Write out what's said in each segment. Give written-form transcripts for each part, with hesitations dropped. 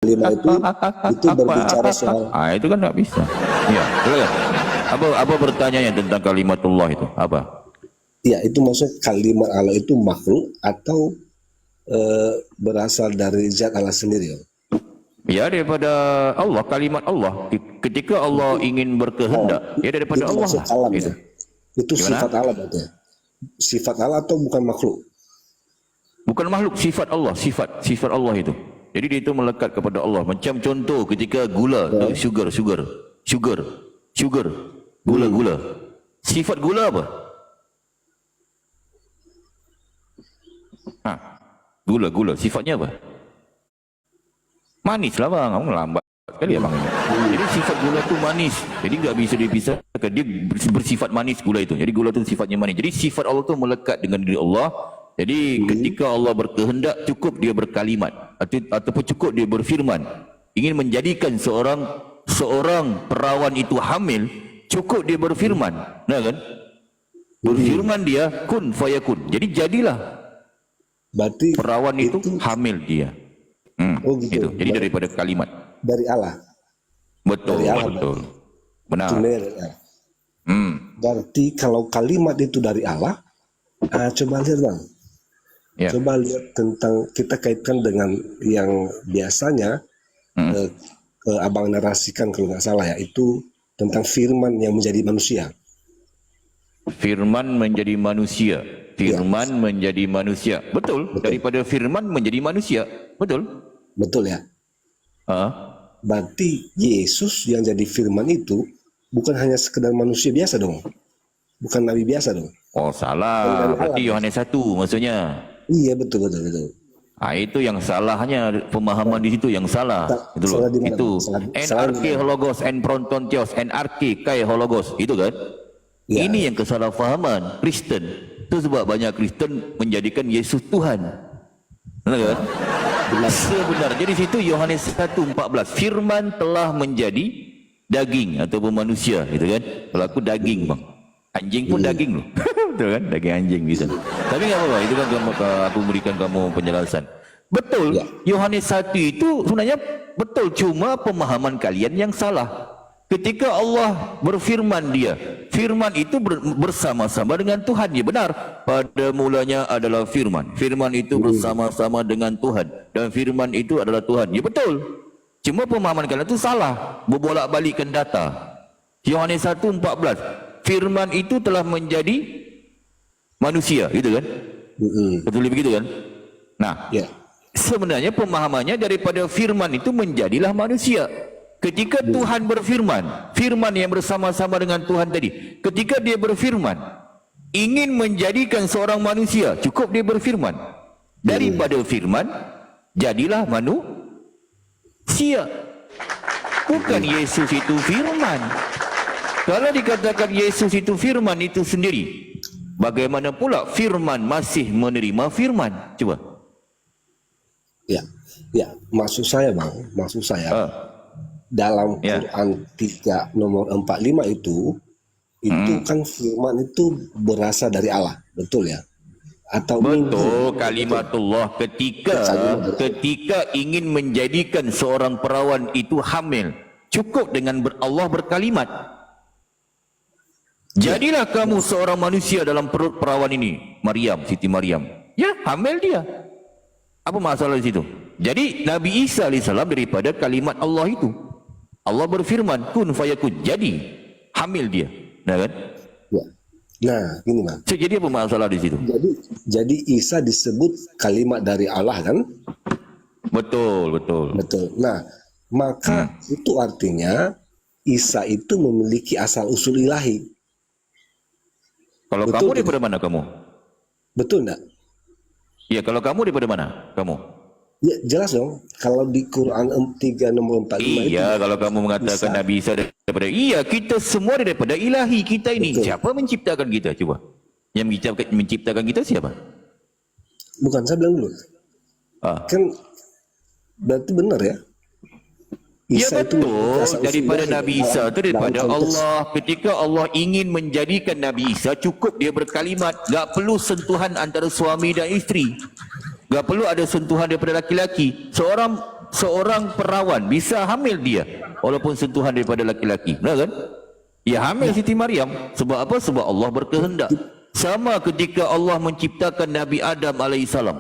kalimat itu berbicara soal itu kan nggak bisa. Ya, silakan. Apa bertanya tentang kalimatullah itu? Apa? ya itu maksud kalimat Allah itu makhluk atau berasal dari zat Allah sendiri ya? Ya, daripada Allah, kalimat Allah. Ketika Allah ingin berkehendak, ya daripada itu Allah maksud lah. alam Gitu. ya? Itu Gimana? sifat Allah berarti ya? Sifat Allah atau bukan makhluk? Bukan makhluk, sifat Allah, sifat Allah itu. Jadi dia itu melekat kepada Allah. Macam contoh ketika gula, sugar, gula. Sifat gula apa? Gula, sifatnya apa? Manis lah bang, kamu lambat sekali ya bang ini. Jadi sifat gula tu manis, jadi nggak bisa dipisahkan. Dia bersifat manis gula itu. Jadi gula tu sifatnya manis. Jadi sifat Allah tu melekat dengan diri Allah. Jadi ketika Allah berkehendak, cukup dia berkalimat ataupun cukup dia berfirman. Ingin menjadikan seorang perawan itu hamil, cukup dia berfirman, nah kan? Berfirman dia kun fayakun. Jadi jadilah Berarti perawan itu hamil dia. Oh gitu. Itu. Jadi daripada kalimat. Dari Allah. Betul, Dari Allah, betul. Benar. Ya. Berarti kalau kalimat itu dari Allah, coba lihat bang. Ya. Coba lihat tentang, kita kaitkan dengan yang biasanya abang narasikan kalau nggak salah ya, itu tentang firman yang menjadi manusia. Firman menjadi manusia. Firman menjadi manusia. Betul. Daripada firman menjadi manusia. Betul. Betul ya. Berarti Yesus yang jadi firman itu bukan hanya sekedar manusia biasa dong. Bukan nabi biasa dong. Oh salah. Berarti Yohanes 1 maksudnya. Iya betul. Itu yang salahnya, pemahaman di situ yang salah. Itu loh. Itu NRK hologos en prontontios NRK kai hologos itu kan. Ya. Ini yang kesalahfahaman Kristen. Itu sebab banyak Kristen menjadikan Yesus Tuhan. Benar kan? Sebenarnya di situ Yohanes 1:14 firman telah menjadi daging ataupun manusia gitu kan. Kalau aku daging bang. Anjing pun daging loh. Betul kan? Daging anjing bisa. Tapi enggak apa-apa, itu kan aku berikan kamu penjelasan. Betul. Yohanes 1 itu sebenarnya betul, cuma pemahaman kalian yang salah. Ketika Allah berfirman firman itu bersama-sama dengan Tuhan. Ya benar, pada mulanya adalah firman. Firman itu bersama-sama dengan Tuhan. Dan firman itu adalah Tuhan. Ya betul. Cuma pemahaman kalian itu salah. Berbolak-balikkan data. Yohanes 1:14. Firman itu telah menjadi manusia. Gitu kan? Betul begitu kan? Nah, sebenarnya pemahamannya daripada firman itu menjadilah manusia. Ketika Tuhan berfirman, firman yang bersama-sama dengan Tuhan tadi, ketika dia berfirman, ingin menjadikan seorang manusia, cukup dia berfirman. Daripada firman, jadilah manusia. Bukan Yesus itu firman. Kalau dikatakan Yesus itu firman itu sendiri, bagaimana pula firman masih menerima firman? Coba. Ya, maksud saya bang, dalam Quran 3 nomor 45 itu kan firman itu berasal dari Allah, betul ya? Atau betul, kalimatullah ketika ingin menjadikan seorang perawan itu hamil, cukup dengan Allah berkalimat. Jadilah kamu seorang manusia dalam perut perawan ini, Siti Maryam. Ya, hamil dia. Apa masalah di situ? Jadi Nabi Isa alaihissalam daripada kalimat Allah itu. Allah berfirman, kun fayakun, jadi hamil dia. Nah kan? Ya. Nah, gini bang. Jadi apa masalah di situ? Jadi Isa disebut kalimat dari Allah kan? Betul. Nah, maka itu artinya Isa itu memiliki asal usul ilahi. Kalau kamu daripada mana kamu? Betul enggak? Ya, kalau kamu daripada mana kamu? Ya jelas dong, kalau di Quran 3 nomor 45 iya, kalau kamu mengatakan Nabi Isa daripada, kita semua daripada ilahi kita ini. Betul. Siapa menciptakan kita? Coba. Yang menciptakan kita siapa? Bukan, saya bilang dulu. Kan berarti benar ya? Isa ya betul, daripada Nabi Isa itu daripada Allah. Ketika Allah ingin menjadikan Nabi Isa, cukup dia berkalimat. Gak perlu sentuhan antara suami dan isteri. Gak perlu ada sentuhan daripada laki-laki. seorang perawan bisa hamil dia walaupun sentuhan daripada laki-laki. Benar kan? Ya hamil Siti Maryam. Sebab apa? Sebab Allah berkehendak. Sama ketika Allah menciptakan Nabi Adam alaihissalam.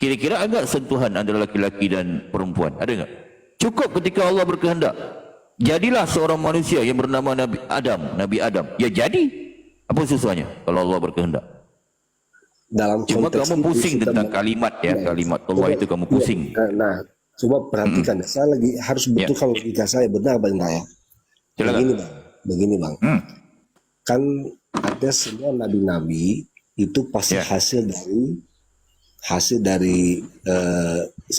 Kira-kira ada sentuhan antara laki-laki dan perempuan? Ada enggak? Cukup ketika Allah berkehendak. Jadilah seorang manusia yang bernama Nabi Adam. Ya jadi. Apa susahnya kalau Allah berkehendak? Dalam Cuma konteks kamu pusing itu, tentang kalimat ya, kalimat Allah itu kamu pusing. Nah, coba perhatikan. Saya lagi harus betulkan logika saya benar apa enggak ya. Begini bang. Kan ada semua nabi-nabi itu pasti hasil dari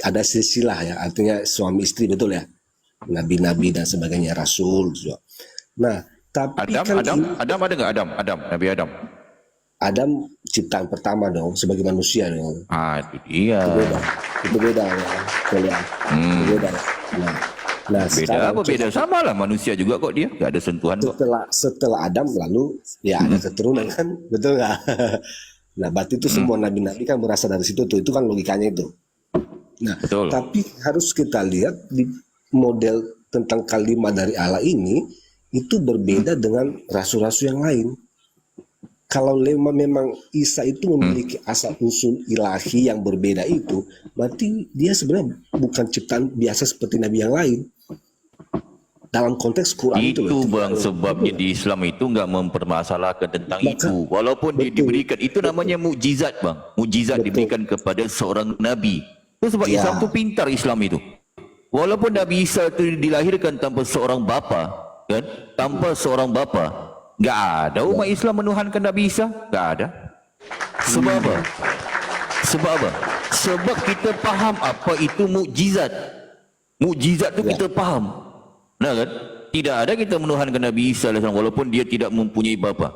ada silsilah ya, artinya suami istri, betul ya, nabi-nabi dan sebagainya, rasul juga. Nah, tapi Adam ada nggak Nabi Adam ciptaan pertama dong, sebagai manusia dong. Itu dia. Itu beda ya, itu beda. Nah, beda apa beda? Sama lah, manusia juga kok dia, nggak ada sentuhan kok. Setelah Adam lalu ya ada keturunan kan, betul nggak? Nah, berarti itu semua nabi-nabi kan berasal dari situ tuh, itu kan logikanya itu. Nah, betul. Tapi harus kita lihat di model tentang kalimat dari Allah ini itu berbeda dengan rasul-rasul yang lain. Kalau memang Isa itu memiliki asal usul ilahi yang berbeda itu, berarti dia sebenarnya bukan ciptaan biasa seperti nabi yang lain. Dalam konteks Quran itu bang, sebabnya di Islam itu nggak mempermasalahkan tentang itu, walaupun dia diberikan itu namanya mukjizat bang, mukjizat diberikan kepada seorang nabi. Itu sebab Islam itu pintar, Islam itu. Walaupun Nabi Isa itu dilahirkan tanpa seorang bapa, kan, tanpa seorang bapa. Nggak ada umat Islam menuhankan Nabi Isa, nggak ada. Sebab apa? Sebab kita faham apa itu mukjizat. Mukjizat itu kita faham. Nah kan? Tidak ada kita menuhankan Nabi Isa walaupun dia tidak mempunyai bapa.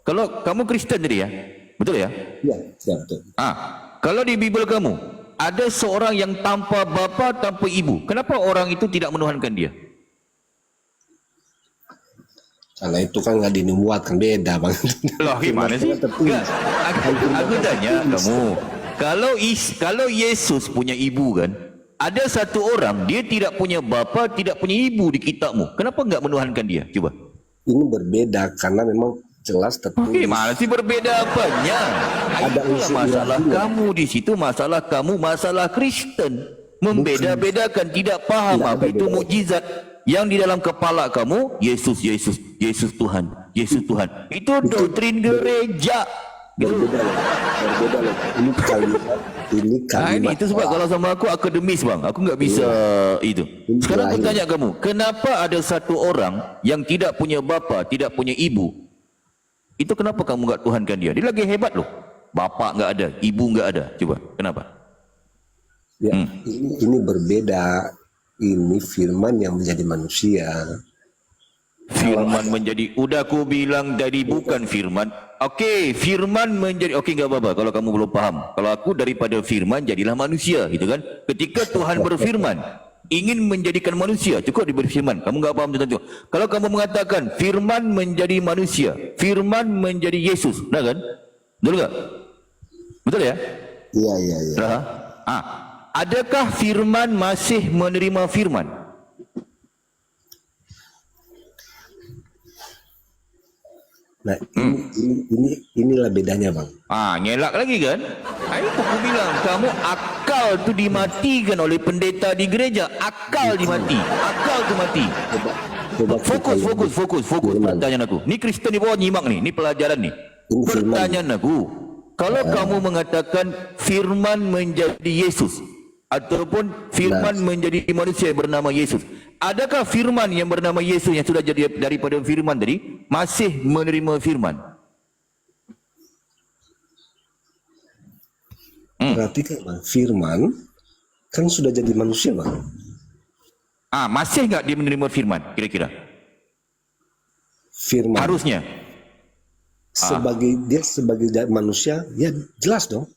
Kalau kamu Kristen tadi ya, betul ya? Ya, betul. Kalau di Bible kamu ada seorang yang tanpa bapa, tanpa ibu, kenapa orang itu tidak menuhankan dia? Karena itu kan nggak dinubuatkan, beda bang. Loh gimana sih? Aku tanya kamu, kalau Yesus punya ibu kan, ada satu orang dia tidak punya bapa, tidak punya ibu di kitabmu, kenapa nggak menuhankan dia? Coba. Ini berbeda karena memang jelas tertulis. Gimana sih berbeda apanya? Ada masalah kamu di situ, masalah kamu, masalah Kristen. Membeda-bedakan, tidak paham apa itu mukjizat. Yang di dalam kepala kamu, Yesus Tuhan, Yesus Tuhan. Itu doktrin gereja. Berbeda loh. Ini kalimat. Itu sebab kalau sama aku akademis bang, aku nggak bisa itu. Sekarang aku tanya kamu, kenapa ada satu orang yang tidak punya bapa, tidak punya ibu? Itu kenapa kamu nggak tuhankan dia? Dia lagi hebat loh. Bapak nggak ada, ibu nggak ada. Coba, kenapa? Ya, ini berbeda. Ini firman yang menjadi manusia. Firman menjadi, udah aku bilang tadi bukan firman. Okey, firman menjadi, okey enggak apa-apa kalau kamu belum paham. Kalau aku daripada firman jadilah manusia, gitu kan? Ketika Tuhan berfirman, ingin menjadikan manusia, cukup diberi firman. Kamu enggak paham tentang itu. Kalau kamu mengatakan firman menjadi manusia, firman menjadi Yesus, benar kan? Betul enggak? Betul ya? Iya. Adakah firman masih menerima firman? Nah, inilah bedanya bang. Ngelak lagi kan? Itu aku bilang, kamu akal tu dimatikan oleh pendeta di gereja. Akal dimati. Akal tu mati. Fokus pertanyaan aku. Ni Kristen di bawah nyimak ni. Ni pelajaran ni. Pertanyaan aku. Kalau kamu mengatakan firman menjadi Yesus, ataupun firman menjadi manusia yang bernama Yesus, adakah firman yang bernama Yesus yang sudah jadi daripada firman tadi masih menerima firman? Berarti kan bang, firman kan sudah jadi manusia bang. Masih nggak dia menerima firman kira-kira? Firman harusnya sebagai manusia ya jelas dong.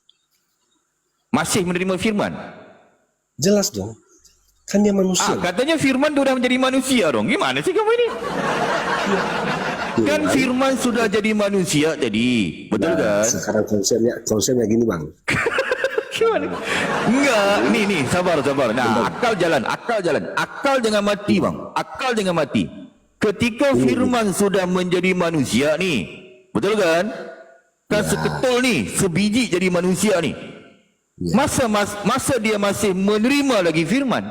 Masih menerima firman? Jelas dong, kan dia manusia. Katanya firman sudah menjadi manusia dong. Gimana sih kamu ini? Kan firman sudah jadi manusia tadi, betul kan? Sekarang konsepnya gini bang. Gimana? Enggak, nih, sabar. Nah, akal jalan. Akal jangan mati, Bang. Akal jangan mati. Ketika firman sudah menjadi manusia nih, betul kan? Kan seketul nih, sebiji jadi manusia nih. Masa dia masih menerima lagi firman?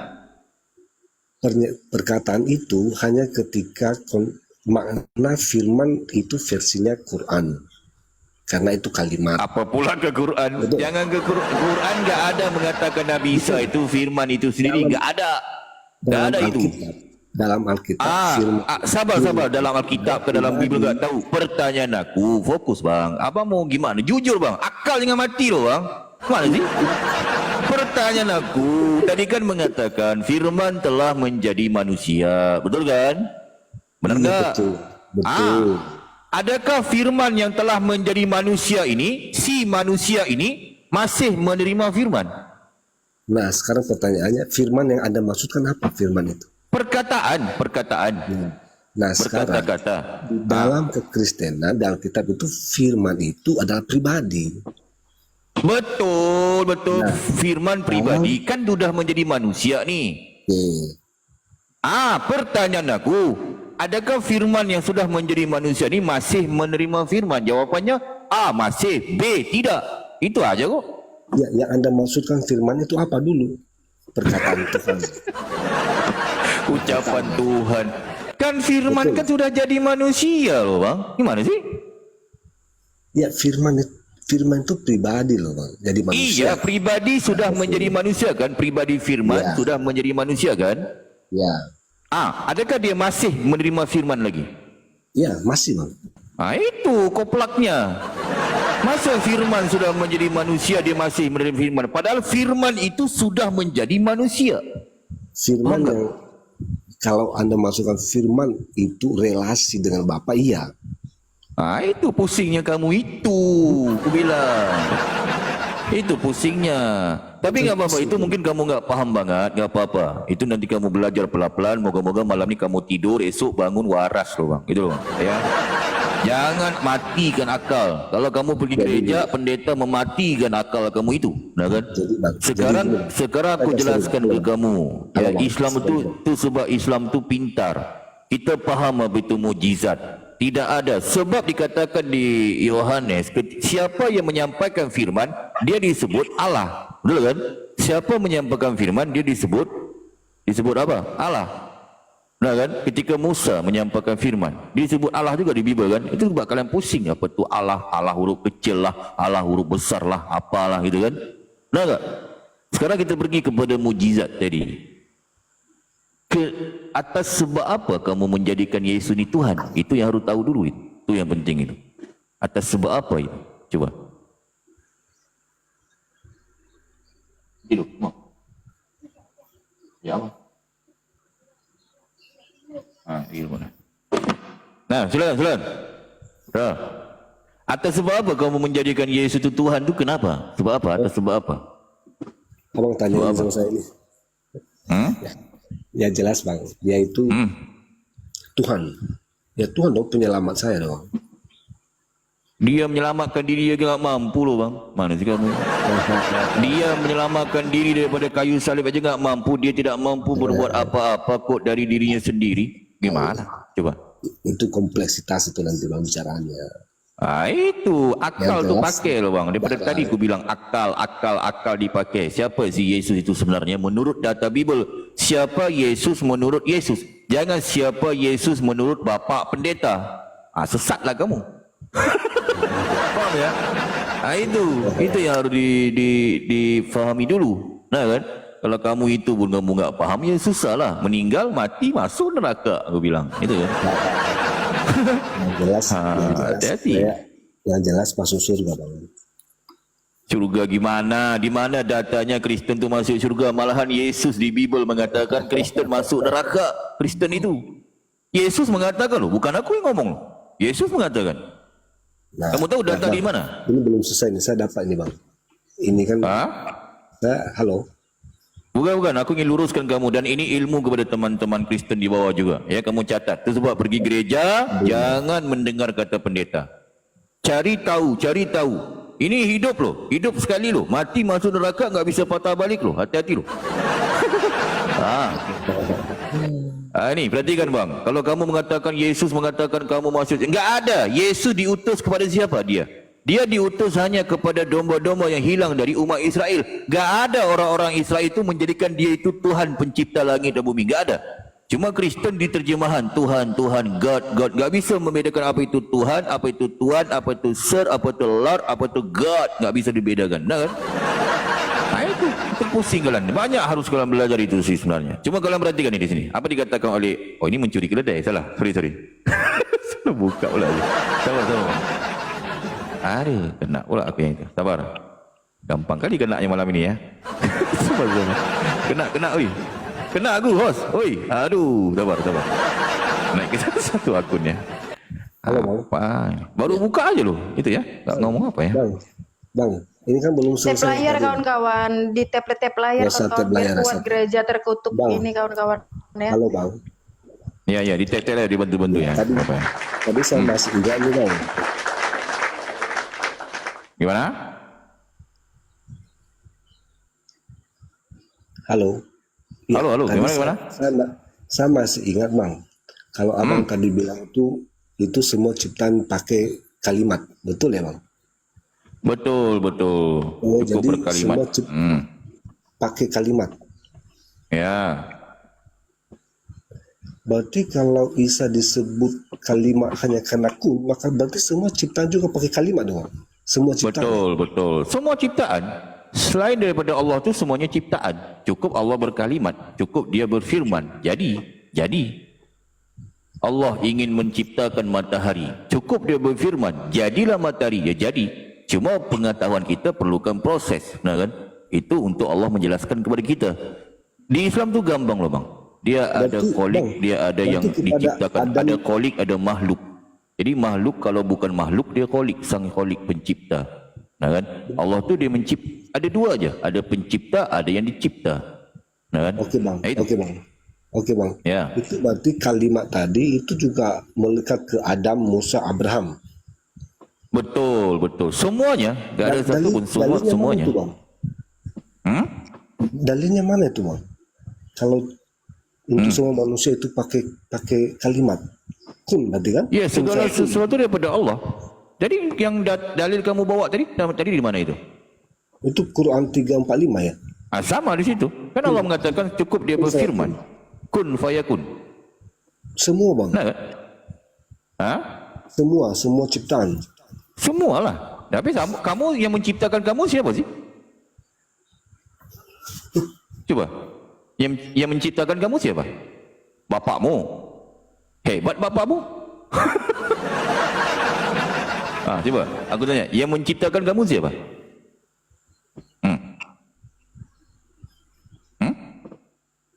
Perkataan itu hanya ketika makna firman itu versinya Quran. Karena itu kalimat. Apa pula ke Quran? Betul. Jangan ke Quran, nggak ada mengatakan Nabi Isa itu firman itu sendiri, nggak ada. Nggak ada itu. Dalam Alkitab. Sabar. Dalam Alkitab ke dalam Bible nggak tahu. Pertanyaan aku, fokus bang. Abang mau gimana? Jujur bang. Akal jangan mati loh bang. Mana sih? Pertanyaan aku, tadi kan mengatakan firman telah menjadi manusia, betul kan? Benar nggak? Betul. Adakah firman yang telah menjadi manusia ini, si manusia ini masih menerima firman? Nah, sekarang pertanyaannya, firman yang Anda maksudkan apa firman itu? Perkataan. Nah, sekarang di dalam kekristenan, dalam kitab itu firman itu adalah pribadi. Betul. Nah, firman pribadi kan sudah menjadi manusia nih. Pertanyaan aku, adakah firman yang sudah menjadi manusia ini masih menerima firman? Jawabannya A, masih. B, tidak. Itu aja kok. Ya, yang Anda maksudkan firman itu apa dulu? Perkataan Tuhan. Ucapan Tuhan. Kan firman kan sudah jadi manusia loh bang. Gimana sih? Ya, firman itu pribadi loh bang. Jadi manusia. Iya, pribadi sudah menjadi manusia kan? Pribadi firman sudah menjadi manusia kan? Ya. Adakah dia masih menerima firman lagi? Ya, masih bang. Itu koplaknya. Masa firman sudah menjadi manusia dia masih menerima firman? Padahal firman itu sudah menjadi manusia. Firman yang kalau Anda masukkan firman itu relasi dengan Bapa, iya. Itu pusingnya kamu itu, aku bilang. Itu pusingnya. Tapi nggak apa-apa, itu mungkin kamu nggak paham banget, nggak apa-apa. Itu nanti kamu belajar pelan-pelan. Moga-moga malam ini kamu tidur, esok bangun waras loh bang. Itu loh, ya. Jangan matikan akal. Kalau kamu pergi gereja, pendeta mematikan akal kamu itu, nah kan? Sekarang aku jelaskan ke kamu. Ya, Islam itu sebab Islam itu pintar. Kita paham apa itu mujizat. Tidak ada. Sebab dikatakan di Yohanes, siapa yang menyampaikan firman, dia disebut Allah. Betul kan? Siapa menyampaikan firman, dia disebut apa? Allah. Nah kan, ketika Musa menyampaikan firman, disebut Allah juga di Bible kan. Itu buat kalian pusing apa tu Allah, Allah huruf kecil lah, Allah huruf besar lah, apalah gitu kan. Nah kan? Sekarang kita pergi kepada mujizat tadi. Ke atas sebab apa kamu menjadikan Yesus ini Tuhan? Itu yang harus tahu dulu itu. Itu yang penting itu. Atas sebab apa itu? Coba. Hidup, mau. Ya apa? Nah, silakan. Atas sebab apa kamu menjadikan Yesus itu Tuhan itu kenapa? Sebab apa? Atas sebab apa? Abang tanya sama saya ini. Ya jelas bang, dia itu Tuhan. Ya Tuhan dong, penyelamat saya dong. Dia menyelamatkan diri dia nggak mampu loh bang. Mana sih kamu? Dia menyelamatkan diri daripada kayu salib aja nggak mampu. Dia tidak mampu berbuat apa-apa kok dari dirinya sendiri. Gimana? Coba. Itu kompleksitas itu nanti bang bicaraannya. Itu akal tuh pakai loh bang. Daripada tadi aku bilang akal dipakai. Siapa si Yesus itu sebenarnya menurut data Bible? Siapa Yesus menurut Yesus? Jangan siapa Yesus menurut Bapak Pendeta. Sesatlah kamu. Paham ya? Itu yang harus difahami dulu. Nah kan? Kalau kamu itu pun kamu nggak paham ya susahlah. Meninggal, mati, masuk neraka. Aku bilang. Itu kan? Yang jelas masuk surga bang. Surga gimana? Di mana datanya Kristen itu masuk surga? Malahan Yesus di Bible mengatakan Kristen masuk neraka. Kristen itu. Yesus mengatakan loh, bukan aku yang ngomong. Yesus mengatakan. Nah, kamu tahu data di mana? Ini belum selesai nih, saya dapat ini bang. Ini kan. Halo. Bukan, aku ingin luruskan kamu dan ini ilmu kepada teman-teman Kristen di bawah juga. Ya, kamu catat. Itu sebab pergi gereja, jangan mendengar kata pendeta. Cari tahu. Ini hidup loh, hidup sekali loh. Mati masuk neraka nggak bisa patah balik loh. Hati-hati loh. Ini perhatikan bang. Kalau kamu mengatakan Yesus mengatakan kamu masuk, nggak ada. Yesus diutus kepada siapa dia? Dia diutus hanya kepada domba-domba yang hilang dari umat Israel. Nggak ada orang-orang Israel itu menjadikan dia itu Tuhan pencipta langit dan bumi. Nggak ada. Cuma Kristen di terjemahan Tuhan, Tuhan, God, God. Nggak bisa membedakan apa itu Tuhan, apa itu Tuhan, apa itu Sir, apa itu Lord, apa itu God. Nggak bisa dibedakan. Nah kan? Nah itu pusing kalian. Banyak harus kalian belajar itu sih sebenarnya. Cuma kalian perhatikan ini di sini. Apa dikatakan oleh, oh ini mencuri keledai. Salah, sorry. Salah buka pula. Sabar. Aduh, kena pula aku yang itu. Sabar. Gampang kali kenanya malam ini ya. Sabar. Kena, oi. Kena aku, host. Oi, aduh, sabar. Naik ke satu akunnya. Halo, apa? Baru buka aja loh, itu ya. Enggak ngomong apa ya? Bang, ini kan belum selesai. Tap layar kawan-kawan, di tap layar kawan-kawan buat gereja terkutuk bang. Ini kawan-kawan ya. Halo bang. Ya, di tap layar dibantu ya. Tadi saya masih enggak nih bang. Gimana? Halo. Ya, halo, gimana? Saya masih ingat bang. Kalau abang tadi bilang itu semua ciptaan pakai kalimat, betul ya bang? Betul. Oh, cukup jadi berkalimat. Semua pakai kalimat. Ya. Berarti kalau Isa disebut kalimat hanya karena kun, maka berarti semua ciptaan juga pakai kalimat dong. Semua ciptaan. Betul. Semua ciptaan selain daripada Allah itu semuanya ciptaan. Cukup Allah berkalimat, cukup dia berfirman. Jadi Allah ingin menciptakan matahari, cukup dia berfirman, jadilah matahari, ya jadi. Cuma pengetahuan kita perlukan proses, nah kan? Itu untuk Allah menjelaskan kepada kita. Di Islam tu gampang loh bang. Dia ada kolik, dia ada yang diciptakan. Ada kolik, ada makhluk. Jadi makhluk kalau bukan makhluk dia kolik, sang kolik pencipta. Nah kan? Allah tu dia mencipta. Ada dua aja, ada pencipta, ada yang dicipta. Nah kan? Oke bang. Oke bang. Ya. Itu berarti kalimat tadi itu juga melekat ke Adam, Musa, Abraham. Betul. Semuanya, enggak ada satu pun semuanya. Dalilnya mana itu bang? Kalau untuk semua manusia itu pakai kalimat kun berarti kan? Ya, segala sesuatu daripada Allah. Jadi yang dalil kamu bawa tadi di mana itu? Itu Quran 345 ya? Sama di situ. Kan Allah mengatakan cukup dia berfirman. Kun fayakun. Semua bang. Nah, Semua ciptaan. Semualah. Tapi kamu yang menciptakan kamu siapa sih? Coba. Yang menciptakan kamu siapa? Bapakmu. Hebat bapakmu. Coba. Aku tanya. Yang menciptakan kamu siapa?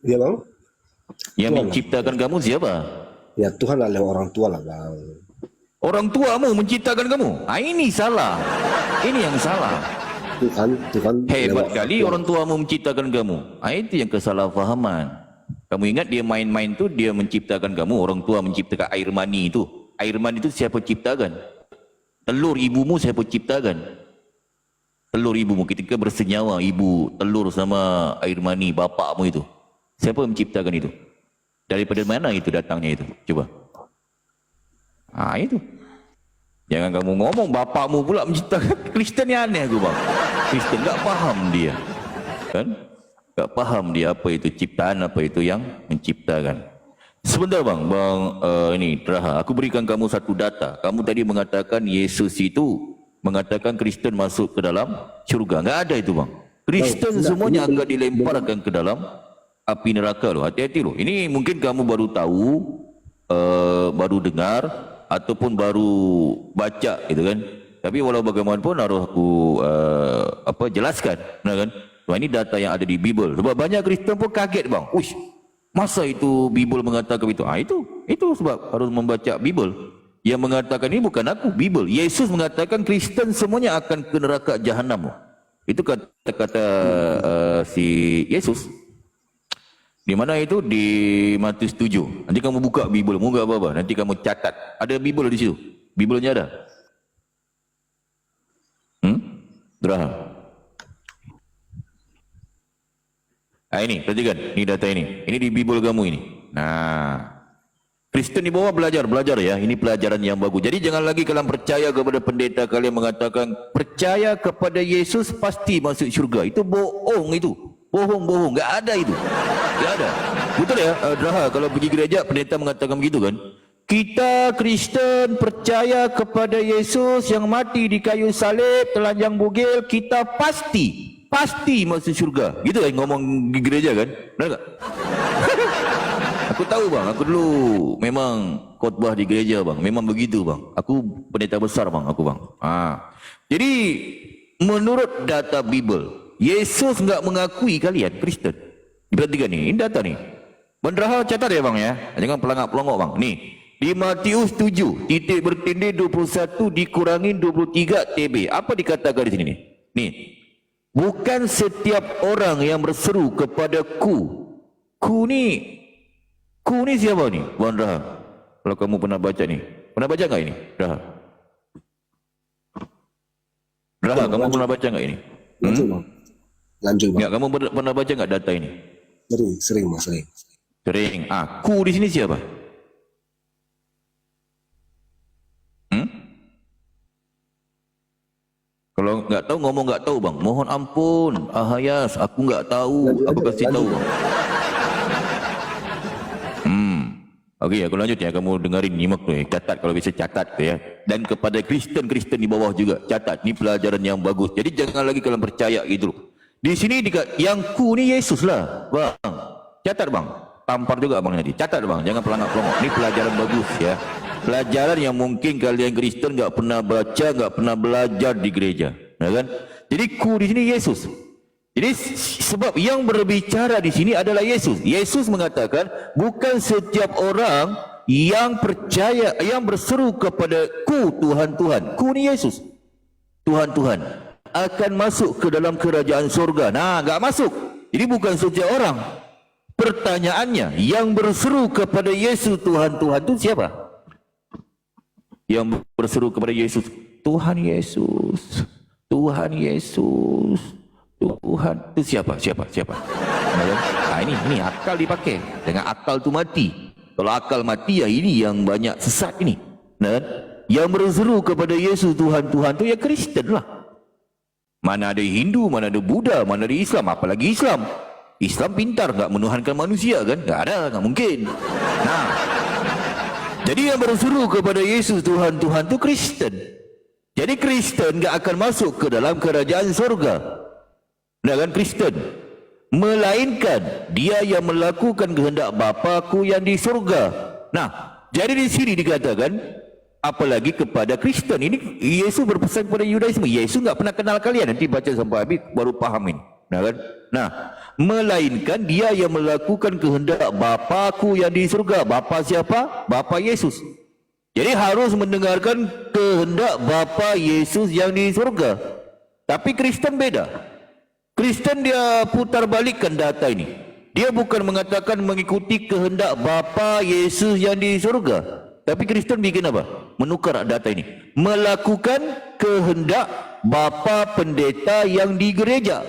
Ya bang. Yang menciptakan kamu siapa? Ya Tuhan adalah orang tua lah bang. Orang tuamu menciptakan kamu. Ini salah. Ini yang salah. Tuhan hebat kali orang tuamu menciptakan kamu. Itu yang kesalahfahaman. Kamu ingat dia main-main tu dia menciptakan kamu. Orang tua menciptakan air mani itu. Air mani itu siapa ciptakan? Telur ibumu siapa ciptakan? Telur ibumu ketika bersenyawa ibu telur sama air mani bapakmu itu. Siapa yang menciptakan itu? Daripada mana itu datangnya itu? Coba. Itu. Jangan kamu ngomong bapakmu pula menciptakan. Kristen yang aneh aku bang. Kristen tak faham dia. Kan? Tak faham dia apa itu ciptaan, apa itu yang menciptakan. Sebentar bang, ini Teraha, aku berikan kamu satu data. Kamu tadi mengatakan Yesus itu mengatakan Kristen masuk ke dalam syurga. Enggak ada itu bang. Kristen semuanya akan dilemparkan ke dalam api neraka loh. Hati-hati loh. Ini mungkin kamu baru tahu, baru dengar, ataupun baru baca gitu kan. Tapi walau bagaimanapun harus aku jelaskan, nah kan. Wah, ini data yang ada di Bible. Sebab banyak Kristen pun kaget bang. Uish, masa itu Bible mengatakan itu? Itu sebab harus membaca Bible. Yang mengatakan ini bukan aku, Bible. Yesus mengatakan Kristen semuanya akan ke neraka jahanam. Itu kata-kata si Yesus. Di mana itu? Di Matius 7. Nanti kamu buka Bible, enggak apa-apa. Nanti kamu catat. Ada Bible di situ. Bible-nya ada. Saudara. Ini, perhatikan. Ini data ini. Ini di Bible kamu ini. Nah, Kristen di bawah belajar ya. Ini pelajaran yang bagus. Jadi jangan lagi kalian percaya kepada pendeta kalian mengatakan percaya kepada Yesus pasti masuk syurga. Itu bohong itu. Bohong. Enggak ada itu. Enggak ada. Betul ya? Saudara, kalau pergi gereja pendeta mengatakan begitu kan? Kita Kristen percaya kepada Yesus yang mati di kayu salib, telanjang bugil, kita pasti masuk syurga. Gitu kan ngomong di gereja kan? Benar tak? Aku tahu bang, aku dulu memang khotbah di gereja bang. Memang begitu bang. Aku pendeta besar bang, aku bang. Jadi menurut data Bible, Yesus enggak mengakui kalian Kristen. Diperhatikan nih, ini data nih. Bendera catat ya bang ya. Jangan pelangak-pelongok bang. Nih. Di Matius 7, titik bertindih 21 dikurangi 23 TB. Apa dikatakan di sini nih? Nih. Bukan setiap orang yang berseru kepada ku. Ku ni siapa ni? Bang Raha. Kalau kamu pernah baca ni. Pernah baca enggak ini? Raha. Raha, kamu pernah baca enggak ini? Lanjut bang. Enggak, kamu pernah baca enggak data ini? Sering. Sering. Ku di sini siapa? Kalau enggak tahu ngomong enggak tahu bang. Mohon ampun, Ahayas, aku enggak tahu. Apa kasih tahu bang? Okey, aku lanjut ya. Kamu dengarin, nyimak tu ya. Catat kalau bisa catat tu ya. Dan kepada Kristen di bawah juga catat. Ini pelajaran yang bagus. Jadi jangan lagi kalian percaya gitu. Di sini yang ku ni Yesus lah, bang. Catat bang. Tampar juga bang tadi. Catat bang. Jangan pelangak-pelongok. Ini pelajaran bagus ya. Pelajaran yang mungkin kalian Kristen enggak pernah baca, enggak pernah belajar di gereja, ya kan? Jadi ku di sini Yesus. Jadi sebab yang berbicara di sini adalah Yesus. Yesus mengatakan bukan setiap orang yang percaya, yang berseru kepada ku Tuhan Tuhan. Ku ni Yesus. Tuhan Tuhan akan masuk ke dalam kerajaan surga. Nah, enggak masuk. Jadi bukan setiap orang. Pertanyaannya, yang berseru kepada Yesus Tuhan Tuhan itu siapa? Yang berseru kepada Yesus, Tuhan Yesus, Tuhan Yesus, Tuhan itu siapa? Ini akal dipakai. Dengan akal tu mati. Kalau akal mati ya ini yang banyak sesat ini. Nah, yang berseru kepada Yesus Tuhan Tuhan tu ya Kristen lah. Mana ada Hindu, mana ada Buddha, mana ada Islam, apalagi Islam. Islam pintar enggak menuhankan manusia kan? Enggak ada, enggak mungkin. Nah, jadi yang berseru kepada Yesus Tuhan Tuhan itu Kristen. Jadi Kristen enggak akan masuk ke dalam kerajaan surga. Dengan Kristen, melainkan dia yang melakukan kehendak Bapaku yang di surga. Nah, jadi di sini dikatakan apalagi kepada Kristen. Ini Yesus berpesan kepada Yudaisme. Yesus enggak pernah kenal kalian. Nanti baca sampai habis baru paham ini. Nah, kan? Nah, melainkan dia yang melakukan kehendak Bapaku yang di surga. Bapa siapa? Bapa Yesus. Jadi harus mendengarkan kehendak Bapa Yesus yang di surga. Tapi Kristen beda. Kristen dia putar balikkan data ini. Dia bukan mengatakan mengikuti kehendak Bapa Yesus yang di surga. Tapi Kristen bikin apa? Menukar data ini. Melakukan kehendak Bapa pendeta yang di gereja.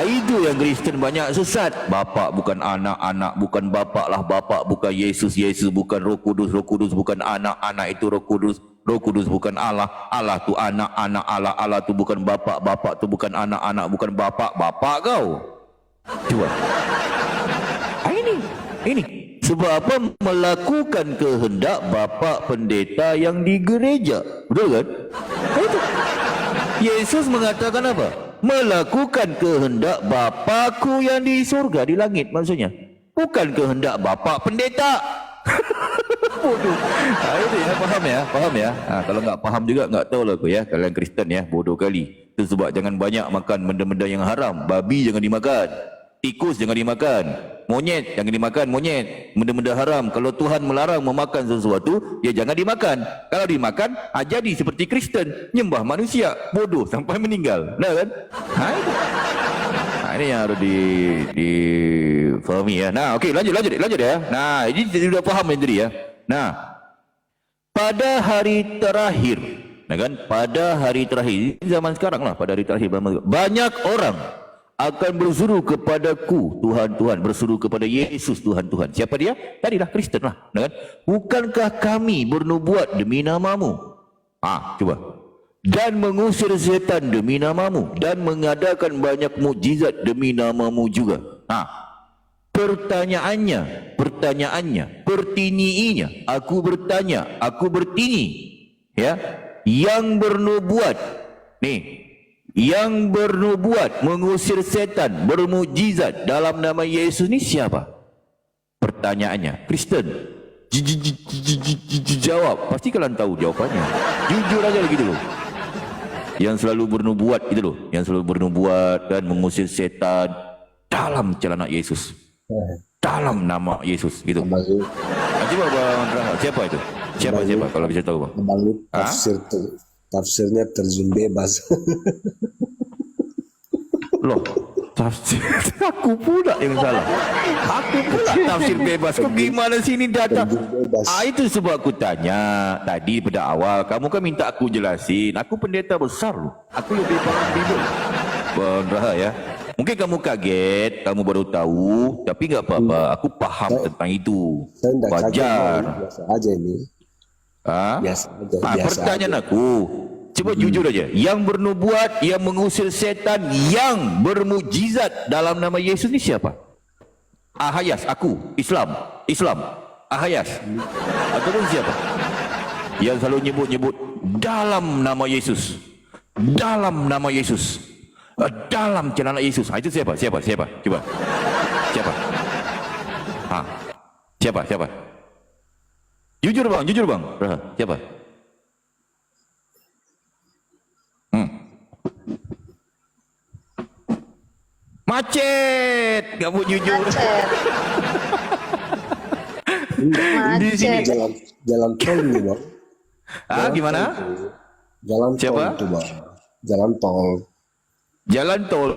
Itu yang Kristen banyak sesat. Bapak bukan anak, anak bukan bapak lah, bapak bukan Yesus, Yesus bukan Roh Kudus, Roh Kudus bukan anak, anak itu Roh Kudus, Roh Kudus bukan Allah, Allah tu anak, anak Allah, Allah tu bukan bapak, bapak tu bukan anak, anak bukan bapak, bapak kau. Coba. Ini sebab apa? Melakukan kehendak Bapak pendeta yang di gereja. Betul kan? Itu. Yesus mengatakan apa? Melakukan kehendak Bapakku yang di surga, di langit maksudnya. Bukan kehendak Bapak pendeta. Bodoh. Itu ya, faham ya. Kalau enggak faham juga enggak tahu lah aku ya. Kalian Kristen ya, bodoh kali. Itu sebab jangan banyak makan benda-benda yang haram. Babi jangan dimakan. Tikus jangan dimakan. Monyet jangan dimakan, monyet. Benda-benda haram. Kalau Tuhan melarang memakan sesuatu, ya jangan dimakan. Kalau dimakan, jadi seperti Kristen, nyembah manusia, bodoh sampai meninggal. Nah kan? Itu. Ini yang harus difahami ya. Nah, okey, lanjut ya. Nah, ini sudah faham yang tadi ya. Nah, pada hari terakhir, nah kan, pada hari terakhir, zaman sekarang lah, pada hari terakhir, banyak orang akan berseru kepadaku, Tuhan, Tuhan, berseru kepada Yesus, Tuhan, Tuhan. Siapa dia? Tadilah Kristen lah, nah kan? Bukankah kami bernubuat demi namamu? Coba. Dan mengusir setan demi namamu, dan mengadakan banyak mukjizat demi namamu juga. Pertanyaannya, pertiniinya, aku bertanya, aku bertini, ya, yang bernubuat, nih, yang bernubuat, mengusir setan, bermukjizat dalam nama Yesus ni siapa? Pertanyaannya, Kristen. Jawab, pasti kalian tahu jawabannya. Jujur aja lagi dulu. Yang selalu bernubuat itu loh, yang selalu bernubuat dan mengusir setan dalam celana Yesus, dalam nama Yesus gitu. Coba Bang Rahel, siapa itu? Siapa kalau bisa tahu Bang? Tafsirnya terjun bebas. Loh, tafsir aku pula yang salah. Aku pula tafsir bebas. Kau gimana sini data? Itu sebab aku tanya tadi pada awal. Kamu kan minta aku jelasin. Aku pendeta besar loh. Aku lebih paham Bible. Bang Rahel ya. Mungkin kamu kaget, kamu baru tahu, tapi nggak apa-apa. Aku paham tentang itu. Wajar. Biasa aja ini. Biasa aja. Pertanyaan aku, coba jujur aja. Yang bernubuat, yang mengusir setan, yang bermukjizat dalam nama Yesus ni siapa? Ahayas, aku, Islam. Ahayas. Ataupun siapa? Yang selalu nyebut-nyebut dalam nama Yesus. Dalam nama Yesus. Dalam celana Yesus. Itu siapa? Coba. Siapa? Siapa? Jujur bang. Siapa? Macet. Gak mau jujur. Macet. Di sini jalan tol nih bang. Gimana? Jalan tol itu bang. Jalan tol.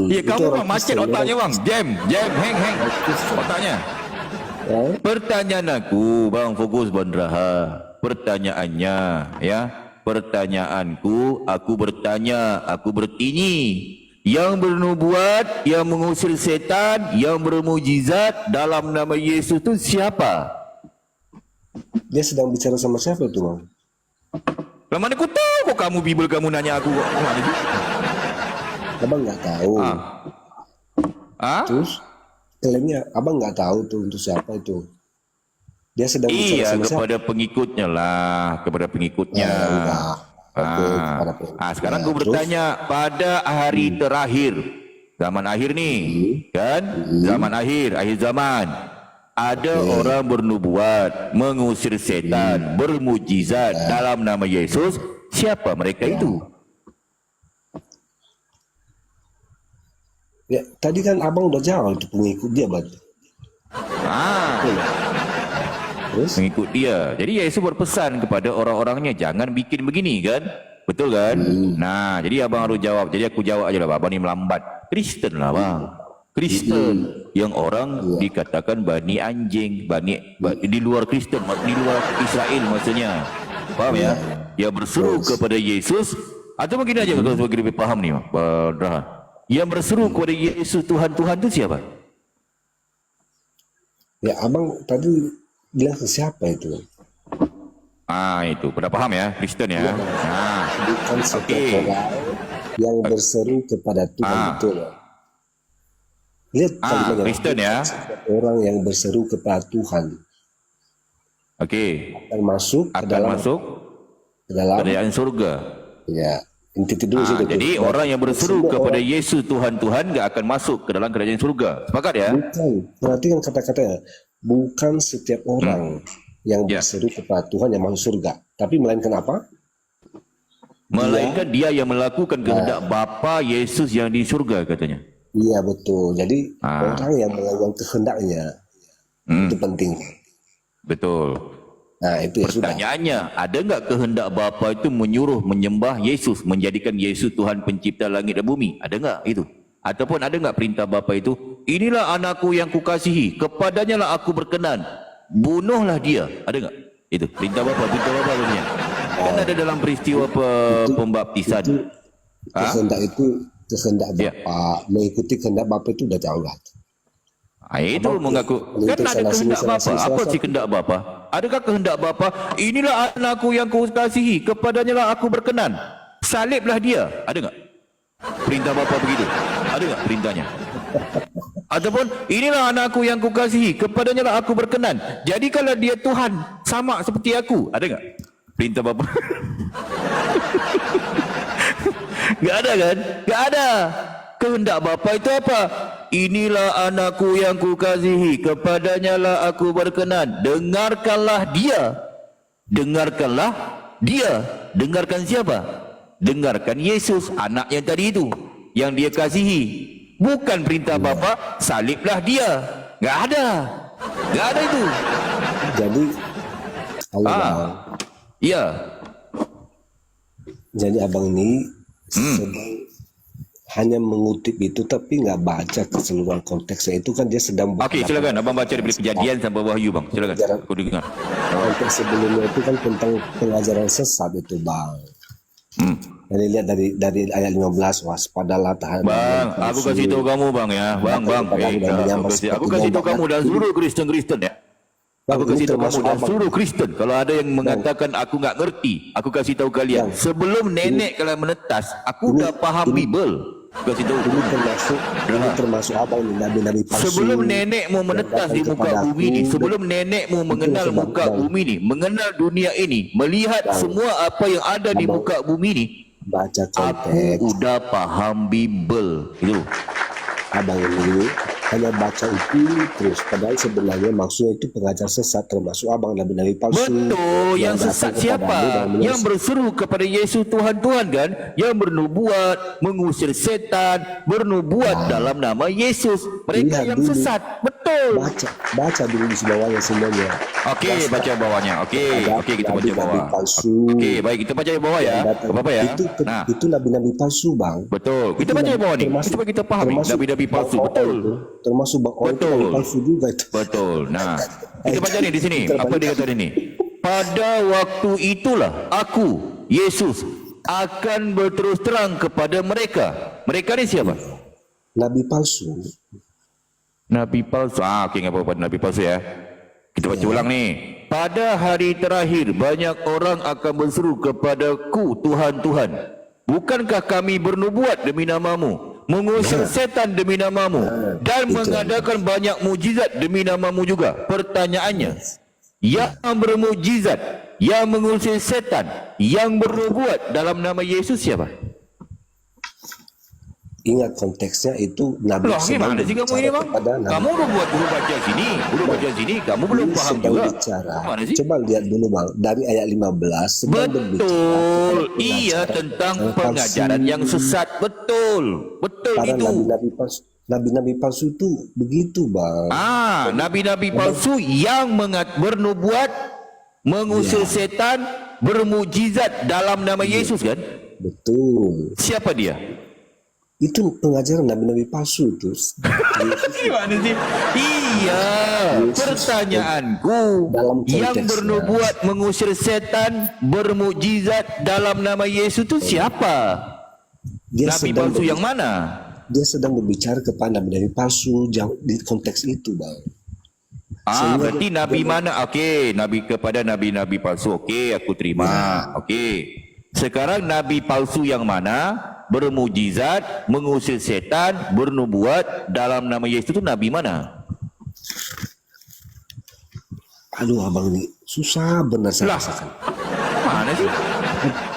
Iya kamu bang macet otaknya bang. Jam, hang. Otaknya. Pertanyaan aku, Bang Fokus Bang Rahel. Pertanyaannya, ya. Pertanyaanku, aku bertanya, aku bertini. Yang bernubuat, yang mengusir setan, yang bermujizat dalam nama Yesus itu siapa? Dia sedang bicara sama siapa itu bang? Lah mana aku tahu kok kamu Bible kamu nanya aku kok. Abang nggak tahu. Terus? Klaimnya abang nggak tahu tuh untuk siapa itu. Dia sedang bicara sama kepada siapa? Pengikutnya lah, kepada pengikutnya. Sekarang gue bertanya pada hari terakhir, zaman akhir nih, kan? Zaman akhir zaman. Ada orang bernubuat, mengusir setan, bermujizat dalam nama Yesus. Siapa mereka itu? Ya, tadi kan abang udah jawab itu pengikut dia berarti. Terus? Pengikut dia. Jadi Yesus berpesan kepada orang-orangnya jangan bikin begini kan? Betul kan? Nah, jadi abang harus jawab. Jadi aku jawab aja lah, abang ni melambat. Kristen lah bang. Kristen yang orang dikatakan bani anjing, di luar Kristen, di luar Israel maksudnya. Paham ya? Dia berseru kepada Yesus. Atau mungkin aja kalau sebagai lebih paham nih, Bang Rahel. Yang berseru kepada Yesus Tuhan itu siapa? Ya abang tadi bilang siapa itu? Itu pada paham ya, Kristen ya. Bukan setiap orang yang berseru kepada Tuhan itu. Lihat Kristen ya. Orang yang berseru kepada Tuhan. Akan masuk ke dalam kerajaan surga. Ya. Jadi orang yang berseru kepada Yesus Tuhan gak akan masuk ke dalam kerajaan surga. Sepakat ya? Bukan. Perhatikan kata-katanya. Bukan setiap orang yang berseru kepada Tuhan yang masuk surga. Tapi melainkan apa? Melainkan dia yang melakukan kehendak Bapa Yesus yang di surga katanya. Iya betul. Jadi orang yang melakukan kehendaknya itu penting. Betul. Nah, itu pertanyaannya, ada enggak kehendak Bapa itu menyuruh menyembah Yesus, menjadikan Yesus Tuhan pencipta langit dan bumi? Ada enggak itu? Ataupun ada enggak perintah Bapa itu, inilah anakku yang kukasihi, kepadanya lah aku berkenan, bunuhlah dia. Ada enggak? Itu perintah Bapa, punya. Kan ada dalam peristiwa pembaptisan. Kehendak Bapa, mengikuti kehendak Bapa itu udah jauh lah. Itu mengaku kan ada kehendak Bapa. Apa sih kehendak Bapa? Adakah kehendak Bapa? Inilah anakku yang kukasihi, kepadanya lah aku berkenan. Saliblah dia. Ada enggak? Perintah Bapa begitu. Ada enggak perintahnya? Ataupun inilah anakku yang kukasihi, kepadanya lah aku berkenan. Jadi kalau dia Tuhan sama seperti aku, ada enggak perintah Bapa? Enggak ada kan? Enggak ada. Kehendak Bapa itu apa? Inilah anakku yang kukasihi, kepadanya lah aku berkenan. Dengarkanlah dia. Dengarkanlah dia. Dengarkan siapa? Dengarkan Yesus, anak yang tadi itu, yang dia kasihi. Bukan perintah Bapa, saliblah dia. Enggak ada. Enggak ada itu. Jadi iya. Jadi abang ini sedang hanya mengutip itu tapi nggak baca keseluruhan konteksnya. Itu kan dia sedang. Okey, silakan abang baca dari Kejadian sampai Wahyu bang. Silakan. Aku dengar. Konteks sebelumnya itu kan tentang pengajaran sesat itu bang. Jadi lihat dari ayat 15, waspadalah tahan. Bang, aku kasih tahu kamu bang ya, bang. Aku kasih tahu kamu dan seluruh Kristen ya. Aku kasih tahu kamu dan seluruh Kristen. Kalau ada yang mengatakan aku nggak ngerti, aku kasih tahu kalian. Sebelum nenek kalian menetas, aku dah faham Bible. Kasih tahu. Ini termasuk apa ini nabi-nabi palsu. Sebelum nenekmu menetas di muka bumi ini, sebelum nenekmu mengenal muka bumi ini, mengenal dunia ini, melihat semua apa yang ada di muka bumi ini, baca aku konteks. udah paham Bible. Itu. Abang ini hanya baca itu terus, padahal sebenarnya maksudnya itu pengajar sesat, termasuk abang nabi-nabi palsu. Betul, yang sesat siapa? Yang berseru kepada Yesus Tuhan kan, yang bernubuat, mengusir setan, bernubuat dalam nama Yesus. Mereka yang dulu sesat. Betul. Baca dulu di bawahnya semuanya. Okey, baca bawahnya. Okey, kita baca bawah. Okey, baik, kita baca bawah ya. Apa ya? Itu nabi-nabi palsu, bang. Betul. Kita baca bawah ni. Supaya kita faham nabi-nabi palsu. Betul. Termasuk bang Ol itu palsu juga itu. Betul. Nah, kita baca ni di sini. Apa dia kata ni? Pada waktu itulah aku, Yesus, akan berterus terang kepada mereka. Mereka ni siapa? Nabi palsu. Nabi palsu. Okey, enggak apa-apa nabi palsu ya. Kita baca ulang ni. Pada hari terakhir banyak orang akan berseru kepadaku, Tuhan, Tuhan, bukankah kami bernubuat demi namamu, mengusir setan demi namamu, dan mengadakan banyak mujizat demi namamu juga? Pertanyaannya, yang bermujizat, yang mengusir setan, yang bernubuat dalam nama Yesus siapa? Ingat konteksnya itu Nabi. Loh, gimana sih kamu ini bang? Kamu udah baca sini, kamu belum paham juga. Coba lihat dulu bang, dari ayat 15. Betul, iya tentang pengajaran yang sesat. Betul itu. Nabi-nabi palsu itu begitu bang. Nabi-nabi palsu yang bernubuat, mengusir setan, bermujizat dalam nama Yesus kan? Betul. Siapa dia? Itu pengajaran nabi-nabi palsu itu. Gimana sih? Iya. Pertanyaanku, yang bernubuat, mengusir setan, bermujizat dalam nama Yesus itu siapa? Nabi palsu yang mana? Dia sedang berbicara kepada nabi-nabi palsu di konteks itu, bang. Berarti nabi mana? Okey, kepada nabi-nabi palsu. Okey, aku terima. Okey. Sekarang nabi palsu yang mana? Bermujizat, mengusir setan, bernubuat dalam nama Yesus itu nabi mana? Aduh abang ini susah benar saya rasakan. Mana sih?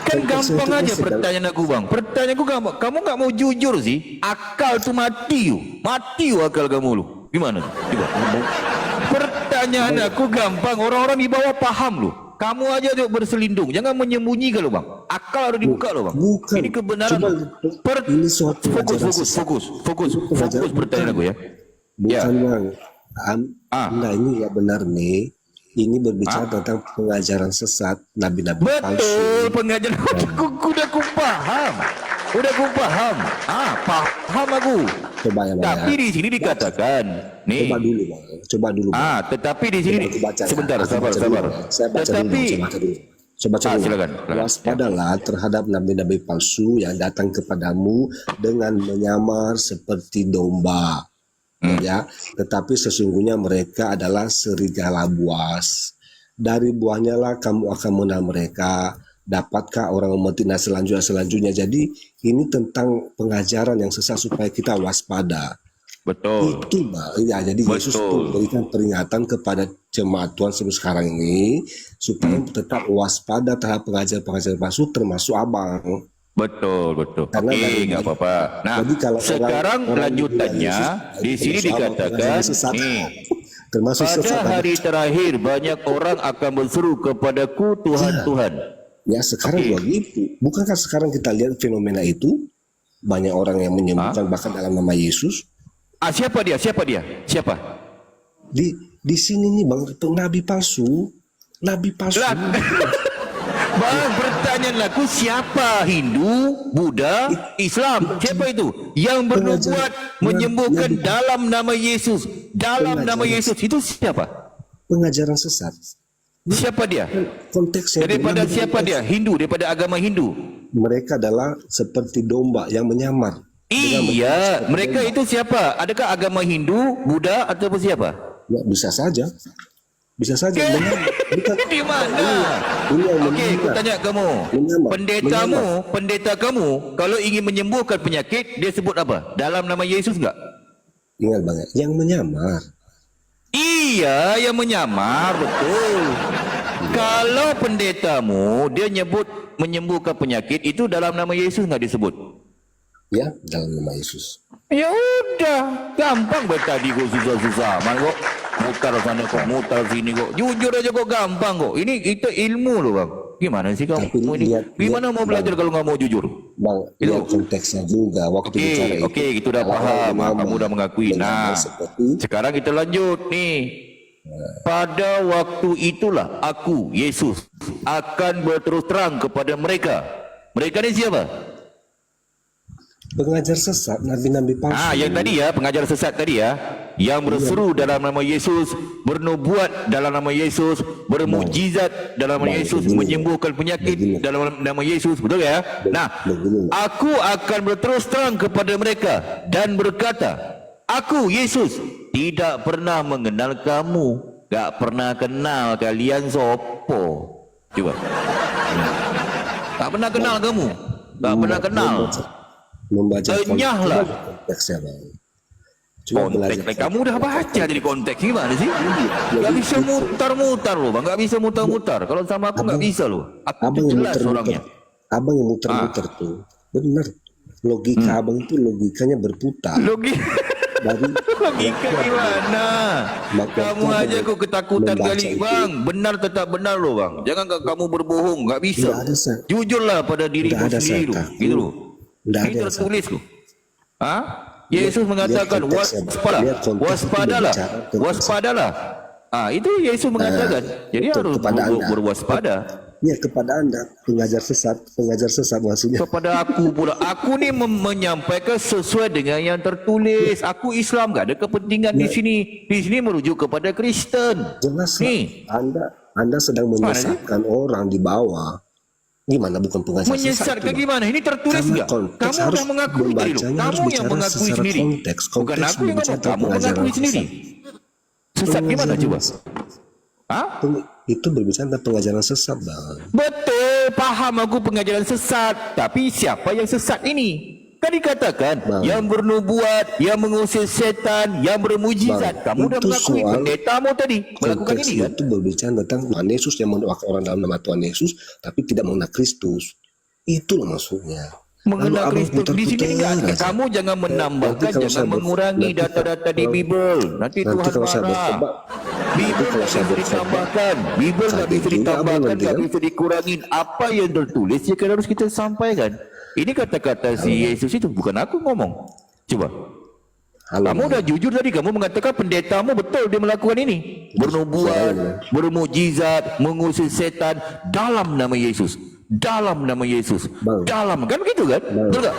Kan gampang aja pertanyaan aku bang. Pertanyaan aku gampang. Kamu gak mau jujur sih? Akal tu mati akal kamu lu. Gimana? Coba. Pertanyaan aku gampang. Orang-orang di bawah paham lu. Kamu aja tuh berselindung, jangan menyembunyikan lo bang. Akal harus dibuka lo bang. Bukan. Ini kebenaran. Ini suatu fokus pertanyaan aku ya. Bukan bang. Nah ini ya benar nih. Ini berbicara tentang pengajaran sesat nabi-nabi palsu. Betul, pengajaran. Udah ku paham. Paham aku. Coba ya bang. Tapi di sini dikatakan nih. Coba dulu bang. Tetapi di sini sebentar, sabar. Saya baca dulu. Coba silakan. Waspadalah terhadap nabi-nabi palsu yang datang kepadamu dengan menyamar seperti domba. Ya, tetapi sesungguhnya mereka adalah serigala buas. Dari buahnya lah kamu akan mengenal mereka. Dapatkah orang memetik? Nah, selanjutnya. Jadi ini tentang pengajaran yang sesat supaya kita waspada. Betul. Itu ya, jadi Yesus memberikan peringatan kepada jemaat Tuhan sekarang ini supaya tetap waspada terhadap pengajar-pengajar palsu termasuk abang. Betul. Karena Oke, nggak apa-apa. Nah, jadi kalau sekarang lanjutannya di sini dikatakan nih, pada hari terakhir banyak orang akan berseru kepadaku Tuhan. Ya, sekarang begitu. Bukankah sekarang kita lihat fenomena itu? Banyak orang yang menyembuhkan bahkan dalam nama Yesus. Siapa dia? Siapa? Di sini nih Bang, nabi palsu. Bang, pertanyaan aku, siapa? Hindu, Buddha, Islam? Siapa itu? Yang bernubuat menyembuhkan dalam nama Yesus. Dalam nama Yesus itu siapa? Pengajaran sesat. Siapa dia? Konteksnya daripada siapa dia? Hindu, daripada agama Hindu. Mereka adalah seperti domba yang menyamar. Iya, mereka itu siapa? Adakah agama Hindu, Buddha atau siapa? Ya, bisa saja. Di mana? Okey, aku tanya kamu. Pendeta kamu kalau ingin menyembuhkan penyakit, dia sebut apa? Dalam nama Yesus enggak? Ingat banget, yang menyamar. Iya, yang menyamar, betul. Kalau pendetamu dia nyebut menyembuhkan penyakit, itu dalam nama Yesus enggak disebut? Ya, dalam nama Yesus. Ya udah, gampang buat tadi kok susah-susah. Kok mutar sana kok, mutar sini kok. Jujur aja kok gampang kok. Ini itu ilmu loh bang. Gimana sih kamu? Gimana mau belajar kalau nggak mau jujur? Bang, itu konteksnya juga. Waktu bicara itu. Oke, kita udah paham. Kamu udah mengakui. Nah, sekarang kita lanjut nih. Pada waktu itulah aku, Yesus, akan berterus terang kepada mereka. Mereka ini siapa? Pengajar sesat, nabi-nabi palsu. Yang tadi ya, pengajar sesat tadi ya, yang berseru dalam nama Yesus, bernubuat dalam nama Yesus, bermukjizat dalam nama Yesus, menyembuhkan penyakit dalam nama Yesus, betul ya? Nah, aku akan berterus terang kepada mereka dan berkata, aku Yesus tidak pernah mengenal kamu, gak pernah kenal kalian sopo. Coba. Tak pernah kenal kamu, tak pernah kenal. Enyahlah konteksnya bang. Konteks kamu udah baca jadi konteks gimana sih? Gak bisa mutar-mutar loh bang, gak bisa mutar-mutar. Kalau sama aku gak bisa loh. Aku jelas orangnya. Abang yang muter-muter tuh, benar. Logika abang itu logikanya berputar. Logika gimana? Kamu aja kok ketakutan kali bang. Benar tetap benar loh bang. Jangan kamu berbohong, gak bisa. Jujurlah pada dirimu sendiri gitu loh. Ini tertulis loh. Yesus mengatakan waspadalah. Itu Yesus mengatakan. Jadi harus berwaspada. Ya, kepada Anda pengajar sesat maksudnya. Kepada aku pula. Aku ni menyampaikan sesuai dengan yang tertulis. Aku Islam, enggak ada kepentingan di sini. Di sini merujuk kepada Kristen. Jelas nih. Anda sedang menyesatkan orang di bawah. Gimana bukan pengajar sesat? Menyesatkan gimana? Ini tertulis enggak? Kamu sudah mengakui sendiri. Kamu yang mengakui sendiri. Bukan aku yang ngomong. Kamu mengakui sendiri. Sesat gimana coba? Itu berbicara tentang pengajaran sesat bang. Betul, paham aku pengajaran sesat. Tapi siapa yang sesat ini? Kan dikatakan yang bernubuat, yang mengusir setan, yang bermujizat. Kamu dah mengakui pendetamu tadi melakukan ini kan? Itu berbicara tentang Tuhan Yesus yang mendoakan orang dalam nama Tuhan Yesus, tapi tidak mengenal Kristus. Itulah maksudnya. Mengenal Kristus di sini enggak. Kamu jangan menambahkan, jangan mengurangi data-data di Bible. Nanti Tuhan marah. Bible tidak bisa ditambahkan, Bible tidak bisa ditambahkan, tidak bisa dikurangin. Apa yang tertulis yang harus kita sampaikan. Ini kata-kata si Yesus itu bukan aku ngomong. Coba. Kamu udah jujur tadi, kamu mengatakan pendetamu betul dia melakukan ini. Bernubuat, bermukjizat, mengusir setan dalam nama Yesus. Dalam nama Yesus. Dalam, kan begitu kan? Betul tak?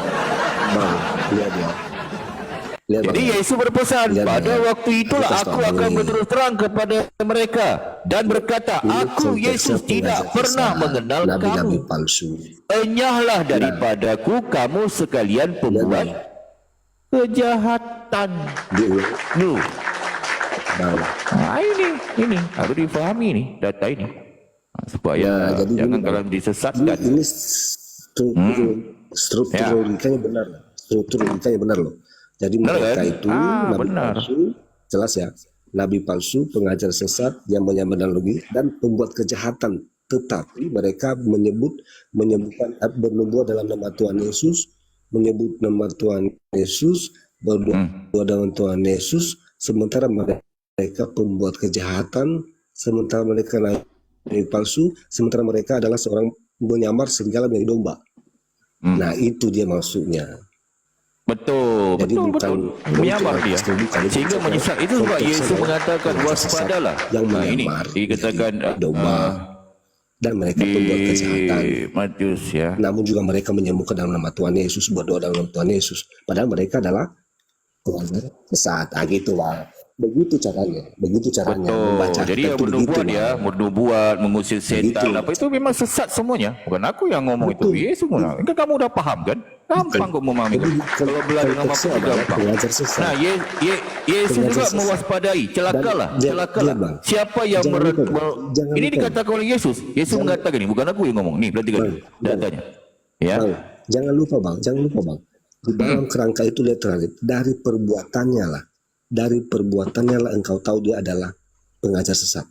Bang, dia. Jadi Yesus berpesan, pada waktu itulah aku akan berterus terang kepada mereka dan berkata, aku Yesus tidak pernah mengenal kamu. Enyahlah daripadaku kamu sekalian pembuat kejahatan. Nah, ini harus difahami nih data ini supaya jangan kalian disesatkan. Ini struktur logikanya benar. Struktur logikanya benar loh. Jadi mereka itu nabi palsu, jelas ya, nabi palsu, pengajar sesat yang menyambarkan dan pembuat kejahatan. Tetapi mereka menyebutkan bernubuat dalam nama Tuhan Yesus, menyebut nama Tuhan Yesus, berdoa dengan Tuhan Yesus, sementara mereka pembuat kejahatan, sementara mereka nabi palsu, sementara mereka adalah seorang menyamar serigala menjadi domba. Nah itu dia maksudnya. Betul, jadi betul. Menyamar dia sehingga menyesat. Itu sebab Yesus mengatakan waspadalah. Yang ini dikatakan domba dan mereka pembuat kejahatan. Matius ya. Namun juga mereka menyembuhkan dalam nama Tuhan Yesus, berdoa dalam nama Tuhan Yesus. Padahal mereka adalah pengajar sesat. Gitu Bang. Begitu caranya membaca. Jadi yang bernubuat ya, bernubuat, mengusir setan, apa itu memang sesat semuanya. Bukan aku yang ngomong itu. Yesus ngomong. Kan kamu udah paham kan? Gampang kok memahami. Kalau belajar dengan aku gampang. Nah, Yesus juga mewaspadai. Celakalah. Siapa yang ini dikatakan oleh Yesus. Yesus mengatakan ini, bukan aku yang ngomong. Nih, berarti kan datanya. Ya. Jangan lupa bang. Di dalam kerangka itu lihat dari perbuatannya lah engkau tahu dia adalah pengajar sesat.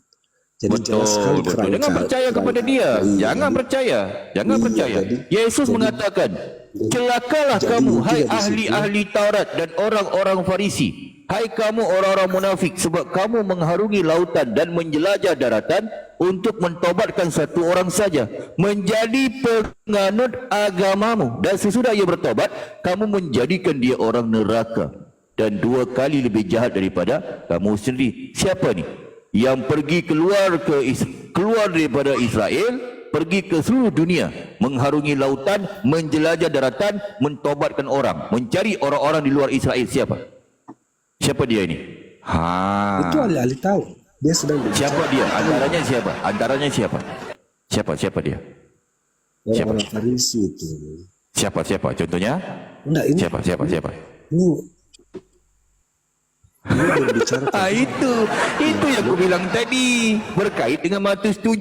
Jadi betul. Jangan percaya kepada dia. Jangan percaya. Yesus mengatakan, celakalah kamu, hai ahli-ahli Taurat dan orang-orang Farisi. Hai kamu orang-orang munafik, sebab kamu mengharungi lautan dan menjelajah daratan untuk mentobatkan satu orang saja menjadi penganut agamamu. Dan sesudah ia bertobat, kamu menjadikan dia orang neraka dan 2 kali lebih jahat daripada kamu sendiri. Siapa ni? Yang pergi keluar daripada Israel, pergi ke seluruh dunia, mengharungi lautan, menjelajah daratan, mentobatkan orang, mencari orang-orang di luar Israel. Siapa dia ini? Itu ahli-ahli tahu. Dia sedang bicara. Siapa dia? Antaranya siapa? Siapa dia? Orang Farisi itu. Siapa? Contohnya? Enggak, ini. Siapa? Itu yang aku bilang tadi, berkait dengan Matius 7,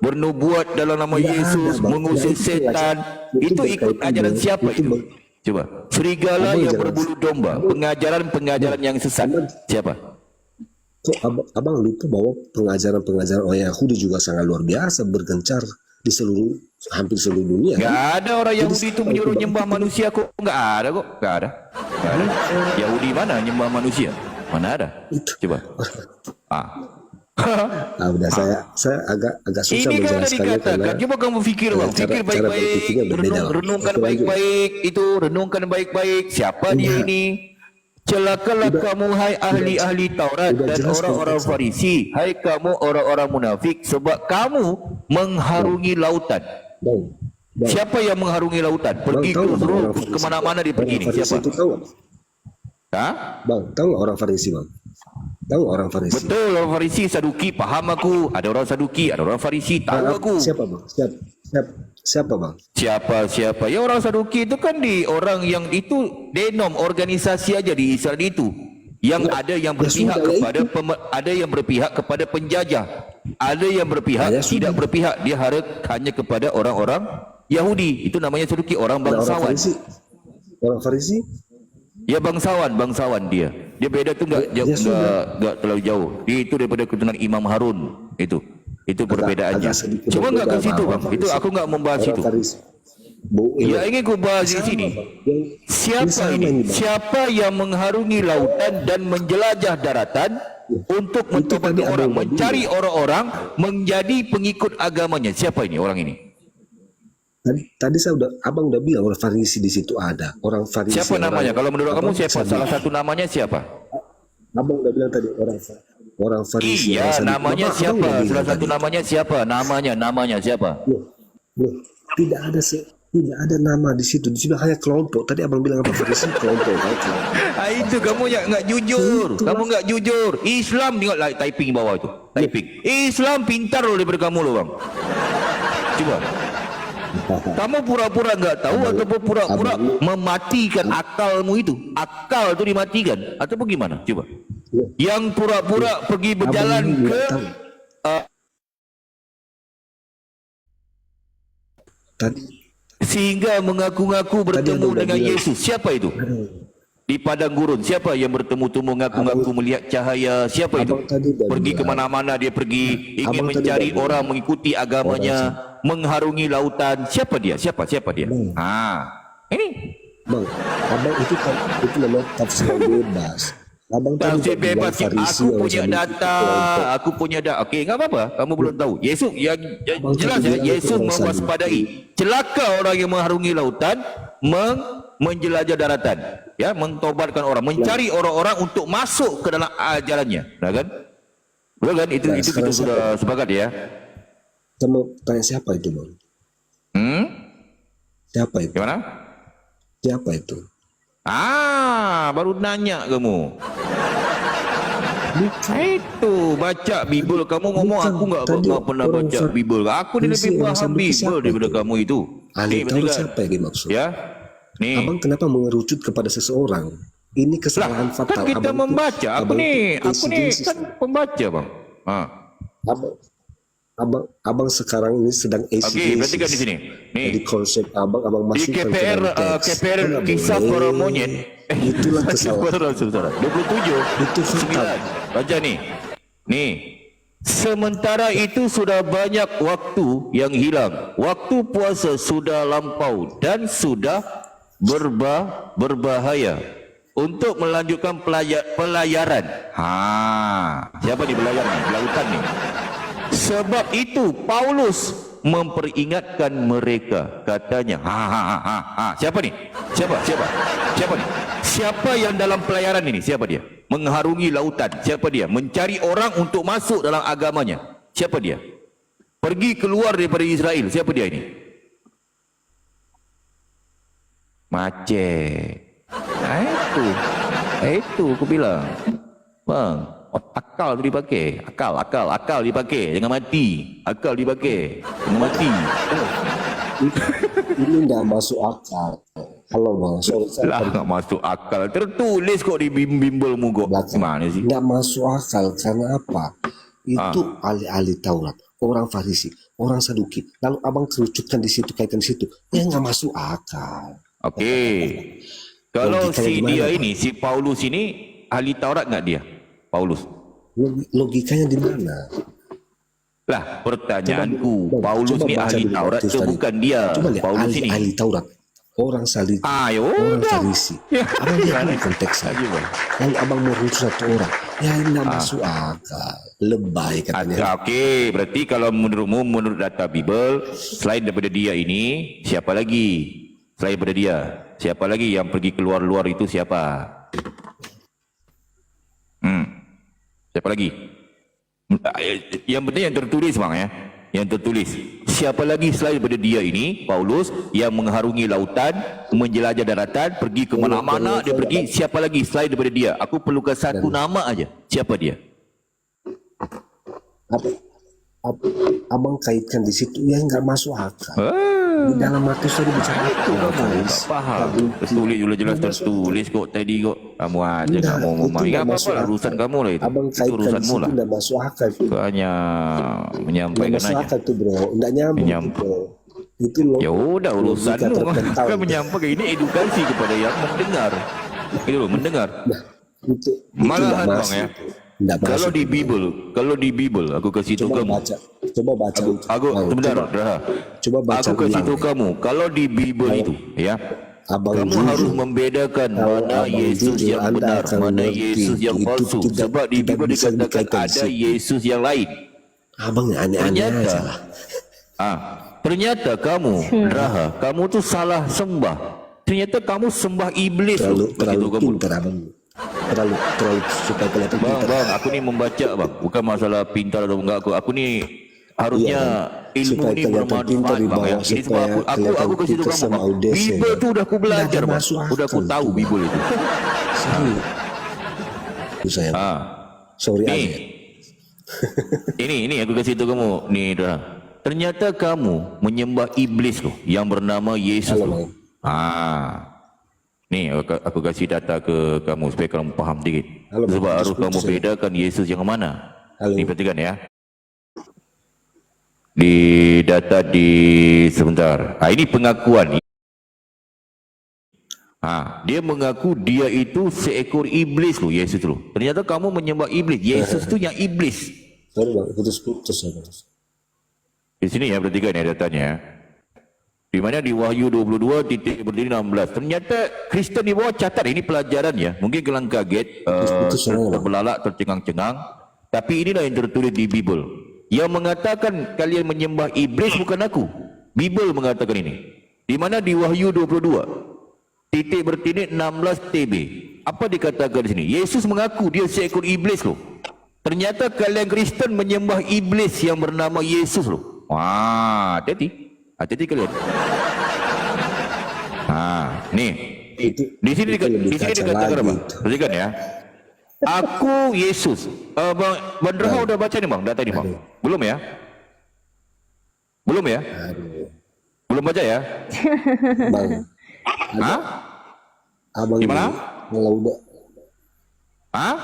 bernubuat dalam nama Yesus, mengusir setan. Itu ikut ajaran siapa itu? Coba, serigala yang berbulu domba, pengajaran yang sesat. Siapa? Kok abang lupa bahwa pengajaran orang Yahudi juga sangat luar biasa, bergencar di hampir seluruh dunia. Gak ada orang Yahudi itu menyuruh nyembah manusia kok. Gak ada. Yahudi mana nyembah manusia? Mana ada? Coba. Udah saya agak susah ini menjelaskannya karena coba kamu fikir baik-baik, renungkan baik-baik. Siapa dia ini? Celakalah kamu hai ahli-ahli Taurat dan orang-orang Farisi, hai kamu orang-orang munafik, sebab kamu mengharungi lautan. Siapa yang mengharungi lautan? Pergi ke mana-mana dia pergi ni. Siapa? Bang, tahu orang Farisi bang? Tahu orang Farisi? Betul, orang Farisi, Saduki, paham aku. Ada orang Saduki, ada orang Farisi, tahu aku. Siapa bang? Siapa bang? Siapa? Ya orang Saduki itu kan orang yang itu denom organisasi aja di Israel itu. Yang ada yang berpihak kepada ada yang berpihak kepada penjajah. Ada yang berpihak tidak berpihak, dia hanya kepada orang-orang Yahudi. Itu namanya Saduki, orang bangsawan. Orang Farisi? Ya bangsawan dia. Dia beda tu enggak terlalu jauh. Dia itu daripada keturunan Imam Harun itu. Itu perbedaannya. Cuma enggak ke situ bang. Itu aku enggak membahas itu. Ya ingin ku bahas di sini. Siapa ini? Siapa yang mengharungi lautan dan menjelajah daratan untuk mentobatkan orang, mencari orang-orang menjadi pengikut agamanya? Siapa ini orang ini? Tadi abang udah bilang orang Farisi di situ ada. Orang Farisi. Siapa namanya? Kalau menurut kamu siapa? Salah satu namanya siapa? Abang udah bilang tadi orang Farisi. Iya, namanya siapa? Salah satu namanya siapa? Namanya siapa? Loh, tidak ada Tidak ada nama di situ. Di situ hanya kelompok. Tadi abang bilang apa? Farisi kelompok. Itu kamu nggak jujur. Kamu nggak jujur. Islam tengok typing bawah itu. Typing. Islam pintar loh daripada kamu loh bang. Coba. Kamu pura-pura nggak tahu ataupun pura-pura mematikan akalmu itu. Akal itu dimatikan ataupun gimana? Coba. Yang pura-pura pergi berjalan ke sehingga mengaku-ngaku bertemu dengan Yesus. Siapa itu? Di padang gurun. Siapa yang bertemu-temu mengaku-ngaku melihat cahaya? Siapa itu? Pergi kemana-mana dia pergi. Ingin mencari orang mengikuti agamanya. Mengharungi lautan. Siapa dia? Siapa dia? Ini. Bang, abang itu kan itu namanya tafsir bebas. Abang tafsir bebas. Aku punya data. Okey, enggak apa-apa. Kamu belum tahu. Yesus yang jelas ya. Yesus mewaspadai. Celaka orang yang mengharungi lautan, menjelajah daratan, ya, mentobatkan orang, mencari orang-orang untuk masuk ke dalam ajarannya. Nah kan? Betul kan? Itu kita sudah sepakat ya. Kamu tanya siapa itu, Bang? Siapa itu? Gimana? Siapa itu? Baru nanya kamu. Itu baca Bible. Kamu ngomong aku nggak pernah baca Bible. Aku ni lebih paham Bible daripada kamu itu. Ahli Taurat siapa yang dimaksud? Ya. Nih. Abang kenapa mengerucut kepada seseorang? Ini kesalahan fatal. Kan kita membaca. Aku ni kan pembaca, Bang. Abang sekarang ini sedang ACDC. Okey, perhatikan di sini. Nih. Jadi konsep abang masuk di KPR kisah para monyet. Itulah kesalahan. 27. Itu fatal. Baca nih. Nih. Sementara itu sudah banyak waktu yang hilang. Waktu puasa sudah lampau dan sudah berbahaya untuk melanjutkan pelayaran. Siapa di pelayaran? Di lautan ni. Sebab itu Paulus memperingatkan mereka, katanya. Siapa ni? Siapa ni? Siapa yang dalam pelayaran ini? Siapa dia? Mengharungi lautan. Siapa dia? Mencari orang untuk masuk dalam agamanya. Siapa dia? Pergi keluar daripada Israel. Siapa dia ini? Macet. Itu aku bilang. Bang, akal tu dipakai. Akal dipakai. Jangan mati. Akal dipakai. Jangan mati. Ini tidak masuk akal. Halo bang, nggak masuk akal. Tertulis kok di bimbelmu kok. Gimana sih? Nggak masuk akal karena apa? Itu ahli-ahli Taurat, orang Farisi, orang Saduki. Lalu abang kerucutkan di situ, kaitan di situ. Ya nggak masuk akal. Okey. Kalau si dia ini, si Paulus ini ahli Taurat nggak dia? Paulus. Logikanya di mana? Lah, pertanyaanku, Paulus ni ahli Taurat itu bukan dia. Paulus ini ahli Taurat. Orang Saduki, orang Farisi. Abang lihat konteksnya. Lalu abang merucut satu orang. Ya ini nggak masuk akal. Lebay katanya. Okey, berarti kalau menurutmu, menurut data Bible, selain daripada dia ini, siapa lagi? Selain daripada dia, siapa lagi yang pergi keluar-luar itu siapa? Siapa lagi? Yang penting yang tertulis bang ya. Yang tertulis. Siapa lagi selain daripada dia ini, Paulus, yang mengharungi lautan, menjelajah daratan, pergi ke mana-mana dia pergi. Siapa lagi selain daripada dia? Aku perlukan satu nama aja. Siapa dia? Abang kaitkan di situ ya nggak masuk akal. Di dalam hati sudah bicara itu paham. Tertulis jelas tertulis kok tadi kok. Kamu aja kamu ngomong. Apa urusan kamu lah itu. Abang itu urusanmu lah. Tidak masuk akal. Kau hanya menyampaikan aja. Masuk akal tuh bro. Tidak nyambung. Itu loh. Ya udah urusanmu. Kau menyampaikan ini edukasi kepada yang mendengar. Itu loh mendengar. Malahan bang ya. Kalau di Bible, aku kasih tahu kamu. Coba baca. Coba baca. Aku kasih tahu kamu. Kalau di Bible itu, ya, kamu harus membedakan mana Yesus yang benar, mana Yesus yang palsu. Sebab di Bible dikatakan ada Yesus yang lain. Abang aneh-aneh aja lah. Ternyata kamu, Raha, kamu tu salah sembah. Ternyata kamu sembah iblis. Terlalu pintar abang. Terlalu supaya kelihatan pintar. Bang, aku ni membaca bang. Bukan masalah pintar atau enggak aku. Aku ni harusnya ilmu supaya ini kelihatan pintar bermanfaat di bang ya. bawah, Ini sebab supaya aku kelihatan kasih tahu pintar kamu sama bang. audiensnya, Bible Bang. tuh udah aku belajar Nggak bang. masuk Udah aku akal tahu itu, Bang. Bible itu. Serius. Itu saya, Bang. Ah, Sorry nih, aja. ini aku kasih tahu kamu nih dah. Ternyata kamu menyembah iblis loh yang bernama Yesus. Halo, Loh. Bang. Nih aku kasih data ke kamu supaya kamu paham dikit. Halo, Bang. Sebab harus kamu Putus-putus ya. bedakan Yesus yang mana. Halo. Ini perhatikan ya. Di data di sebentar. Ini pengakuan. Dia mengaku dia itu seekor iblis loh, Yesus loh. Ternyata kamu menyembah iblis. Yesus itu yang iblis. Sorry, Bang. Putus-putus ya, Bang. Di sini ya perhatikan ya datanya. Di mana di Wahyu 22 titik berdiri 16. Ternyata Kristen di bawah catat ini pelajaran ya. Mungkin kalian kaget, terbelalak, tercengang-cengang. Tapi inilah yang tertulis di Bible. Yang mengatakan kalian menyembah iblis bukan aku. Bible mengatakan ini. Di mana di Wahyu 22 titik bertitik 16 TB. Apa dikatakan di sini? Yesus mengaku dia seekor iblis loh. Ternyata kalian Kristen menyembah iblis yang bernama Yesus loh. Wah, hati-hati kalian. Nih. Di sini dikatakan apa? Perhatikan ya. Aku Yesus. Bang Rahman udah baca nih bang, data ini bang. Belum ya? Belum ya? Belum baca ya? Bang. Abang gimana?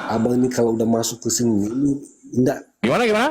Abang ini kalau udah masuk ke sini ini enggak. Gimana?